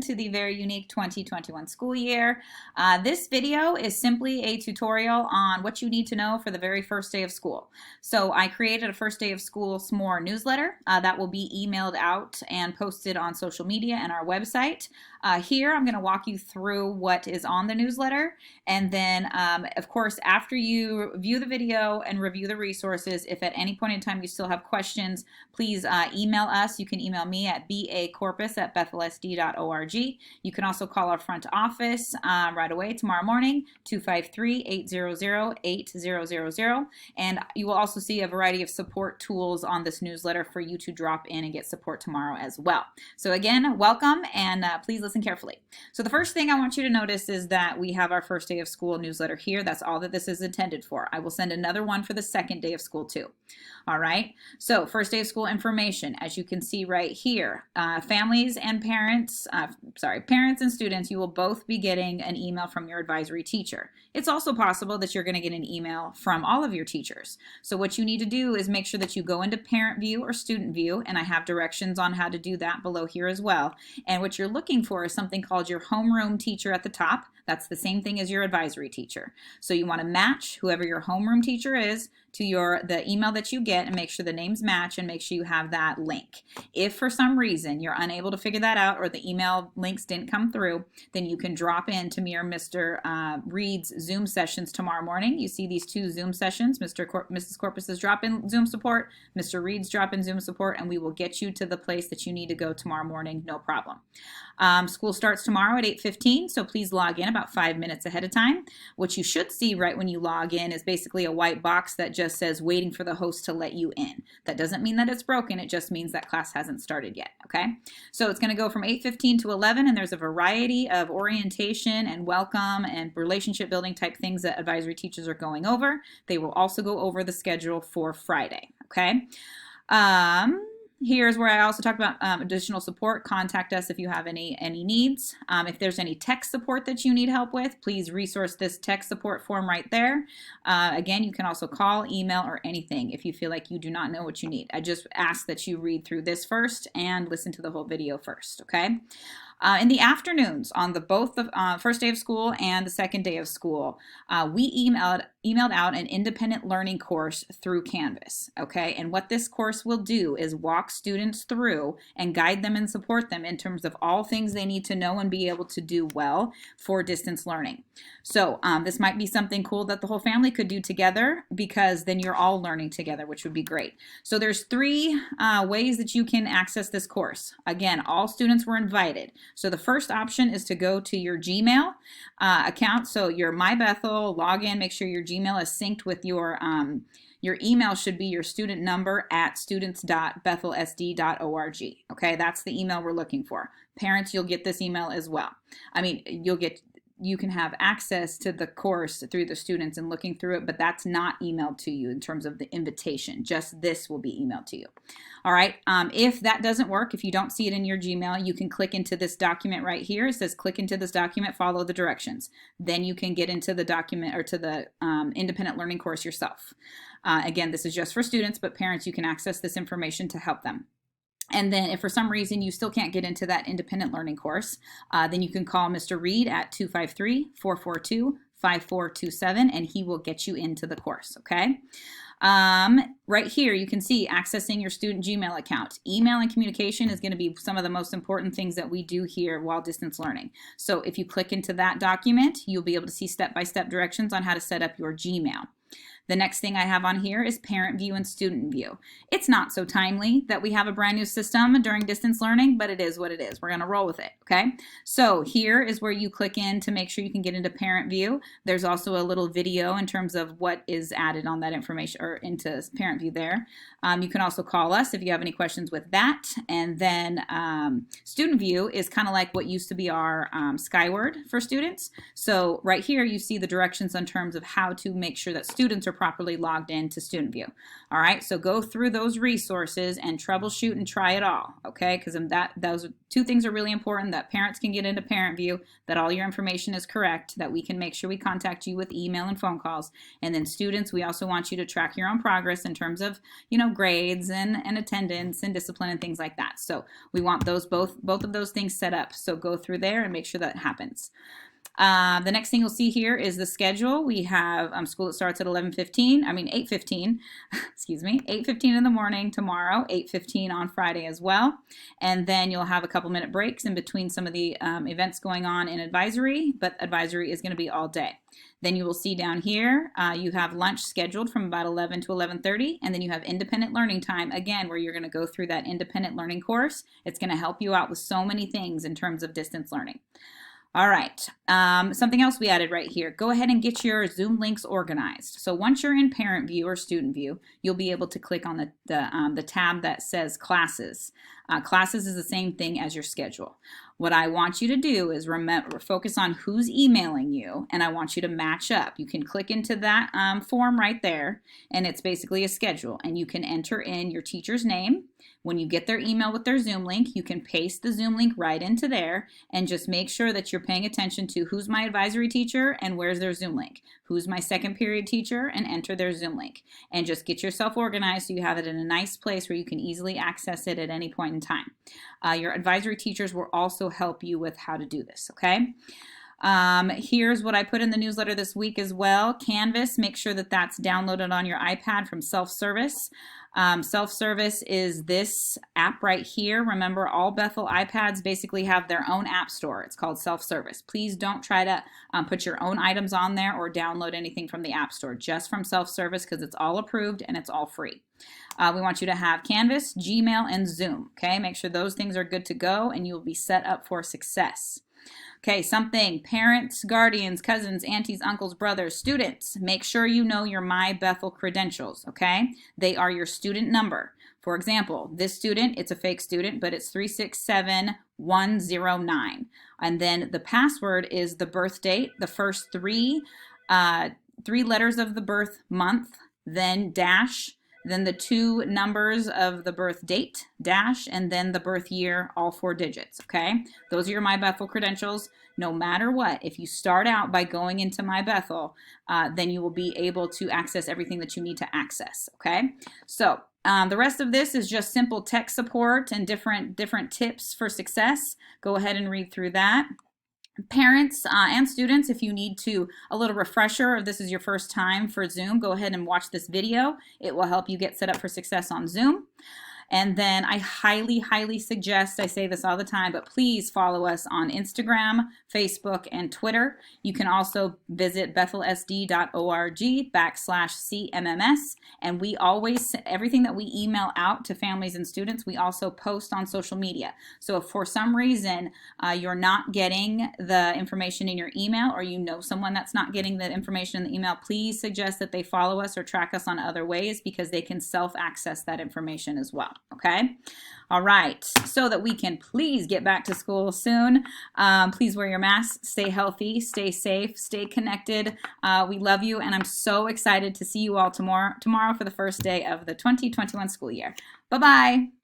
to the very unique 2021 school year. This video is simply a tutorial on what you need to know for the very first day of school. So I created a first day of school s'more newsletter that will be emailed out and posted on social media and our website. Here I'm going to walk you through what is on the newsletter, and then of course after you view the video and review the resources, if at any point in time you still have questions, please email us. You can email me at bacorpus@bethelsd.org. You can also call our front office right away tomorrow morning, 253-800-8000, and you will also see a variety of support tools on this newsletter for you to drop in and get support tomorrow as well. So again, welcome, and please listen carefully. So the first thing I want you to notice is that we have our first day of school newsletter here. That's all that this is intended for. I will send another one for the second day of school too. All right, so first day of school information, as you can see right here, families and parents, parents and students, you will both be getting an email from your advisory teacher. It's also possible that you're going to get an email from all of your teachers. So what you need to do is make sure that you go into parent view or student view, and I have directions on how to do that below here as well. And what you're looking for is something called your homeroom teacher at the top. That's the same thing as your advisory teacher. So you want to match whoever your homeroom teacher is to the email that you get, and make sure the names match, and make sure you have that link. If for some reason you're unable to figure that out, or the email links didn't come through, then you can drop in to me or Mr. Reed's Zoom sessions tomorrow morning. You see these two Zoom sessions. Mrs. Corpus's drop-in Zoom support, Mr. Reed's drop-in Zoom support, and we will get you to the place that you need to go tomorrow morning, no problem. School starts tomorrow at 8:15, so please log in about 5 minutes ahead of time. What you should see right when you log in is basically a white box that just says waiting for the host to let you in. That doesn't mean that it's broken, it just means that class hasn't started yet, okay? So it's going to go from 8:15 to 11, and there's a variety of orientation and welcome and relationship building type things that advisory teachers are going over. They will also go over the schedule for Friday, okay? Here's where I also talk about additional support. Contact us if you have any needs. If there's any tech support that you need help with, please resource this tech support form right there. Again, you can also call, email, or anything if you feel like you do not know what you need. I just ask that you read through this first and listen to the whole video first, okay? In the afternoons, on both the first day of school and the second day of school, we emailed out an independent learning course through Canvas, okay? And what this course will do is walk students through and guide them and support them in terms of all things they need to know and be able to do well for distance learning. So this might be something cool that the whole family could do together, because then you're all learning together, which would be great. So there's three ways that you can access this course. Again, all students were invited. So the first option is to go to your Gmail account. So your MyBethel, log in, make sure your Gmail is synced with your email should be your student number at students.bethelsd.org. Okay, that's the email we're looking for. Parents, you'll get this email as well. I mean, you can have access to the course through the students and looking through it, but that's not emailed to you in terms of the invitation. Just this will be emailed to you. All right, if that doesn't work, if you don't see it in your Gmail, you can click into this document right here. It says click into this document, follow the directions. Then you can get into the document or to the independent learning course yourself. Again, this is just for students, but parents, you can access this information to help them. And then if for some reason you still can't get into that independent learning course, then you can call Mr. Reed at 253-442-5427, and he will get you into the course, okay? Right here you can see accessing your student Gmail account. Email and communication is going to be some of the most important things that we do here while distance learning. So if you click into that document, you'll be able to see step-by-step directions on how to set up your Gmail. The next thing I have on here is parent view and student view. It's not so timely that we have a brand new system during distance learning, but it is what it is. We're going to roll with it, okay? So here is where you click in to make sure you can get into parent view. There's also a little video in terms of what is added on that information or into parent view there. You can also call us if you have any questions with that. And then student view is kind of like what used to be our Skyward for students. So right here you see the directions in terms of how to make sure that students are properly logged in to Student View. All right, so go through those resources and troubleshoot and try it all, okay? Because those two things are really important, that parents can get into Parent View, that all your information is correct, that we can make sure we contact you with email and phone calls. And then students, we also want you to track your own progress in terms of, grades and attendance and discipline and things like that. So we want those both of those things set up. So go through there and make sure that happens. The next thing you'll see here is the schedule. We have school that starts at 8:15, excuse me, 8:15 in the morning tomorrow, 8:15 on Friday as well. And then you'll have a couple minute breaks in between some of the events going on in advisory, but advisory is going to be all day. Then you will see down here, you have lunch scheduled from about 11 to 11:30, and then you have independent learning time, again, where you're going to go through that independent learning course. It's going to help you out with so many things in terms of distance learning. All right, something else we added right here. Go ahead and get your Zoom links organized. So once you're in Parent View or Student View, you'll be able to click on the tab that says Classes. Classes is the same thing as your schedule. What I want you to do is focus on who's emailing you, and I want you to match up. You can click into that form right there, and it's basically a schedule, and you can enter in your teacher's name. When you get their email with their Zoom link, you can paste the Zoom link right into there, and just make sure that you're paying attention to who's my advisory teacher and where's their Zoom link, who's my second period teacher, and enter their Zoom link. And just get yourself organized so you have it in a nice place where you can easily access it at any point in time. Your advisory teachers will also help you with how to do this, okay? Here's what I put in the newsletter this week as well. Canvas, make sure that that's downloaded on your iPad from Self-Service. Self-Service is this app right here. Remember, all Bethel iPads basically have their own app store. It's called Self-Service. Please don't try to put your own items on there or download anything from the app store, just from Self-Service, because it's all approved and it's all free. We want you to have Canvas, Gmail, and Zoom. Okay, make sure those things are good to go and you'll be set up for success. Okay, parents, guardians, cousins, aunties, uncles, brothers, students, make sure you know your My Bethel credentials, okay? They are your student number. For example, this student, it's a fake student, but it's 367109. And then the password is the birth date, the first three letters of the birth month, then dash, then the two numbers of the birth date, dash, and then the birth year, all 4 digits, okay? Those are your My Bethel credentials. No matter what, if you start out by going into My Bethel, then you will be able to access everything that you need to access, okay? So the rest of this is just simple tech support and different tips for success. Go ahead and read through that. Parents and students, if you need a little refresher, or this is your first time for Zoom, go ahead and watch this video. It will help you get set up for success on Zoom. And then I highly, highly suggest, I say this all the time, but please follow us on Instagram, Facebook, and Twitter. You can also visit bethelsd.org/CMMS. And we always, everything that we email out to families and students, we also post on social media. So if for some reason you're not getting the information in your email, or you know someone that's not getting the information in the email, please suggest that they follow us or track us on other ways, because they can self-access that information as well. Okay. All right. So that we can please get back to school soon. Please wear your masks, stay healthy, stay safe, stay connected. We love you, and I'm so excited to see you all tomorrow for the first day of the 2021 school year. Bye-bye.